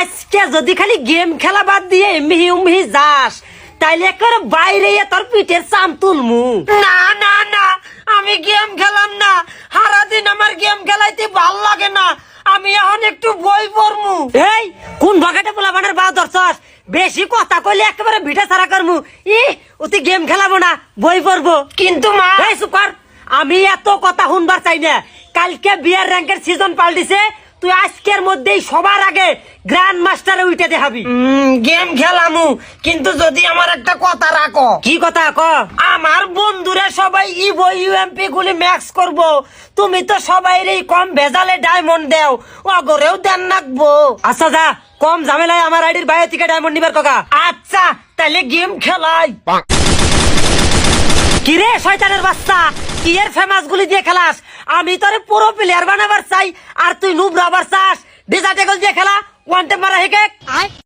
আজকে যদি খালি গেম খেলা বাদ দিয়ে মিহি উমিহি যাস তাইলে একবার বাইরে তোর পিঠের চাম তুলমু। না না না, আমি গেম খেলাম না। সারাদিন আমার গেম খেলাইতে ভাল লাগে না। আমি এখন একটু বই পড়মু। এই কোন বাগাটে পোলাপানের বা ধরছস? বেশি কথা কইলে একেবারে ভিটা ছাড়া করমু। তুই গেম খেলাবো না, বই পড়বো। কিন্তু মা, এই সুপার, আমি এত কথা শুনবার চাই না। কালকে বিয়ার র্যাঙ্কের সিজন পাল্টিছে, তুই আজকের মধ্যেই সবার আগে গ্র্যান্ড মাস্টারে উঠে দেখাবি। গেম খেলামু, কিন্তু যদি আমার একটা কথা রাখো। কি কথা ক? আমার বন্ধুরা সবাই ইভো ইউএমপি গুলি ম্যাক্স করব। তুমি তো সবাইরই কম ভেজালে ডায়মন্ড দেও, অগরেও দেন রাখবো। আচ্ছা যা, কম ঝামেলায় আমার আইডির বাইরে থেকে ডায়মন্ড নিবার কথা। আচ্ছা তাহলে গেম খেলাই। কিরে শয়তানের বাচ্চা, কি এর ফেমাস গুলি দিয়ে খেলাস? আমি তোরে পুরো প্লেয়ার বানাবার চাই, আর তুই নুব রাবার চাস। ডিজার্টেগল দিয়ে খেলা, ওয়ান টেপ মারা হেকে।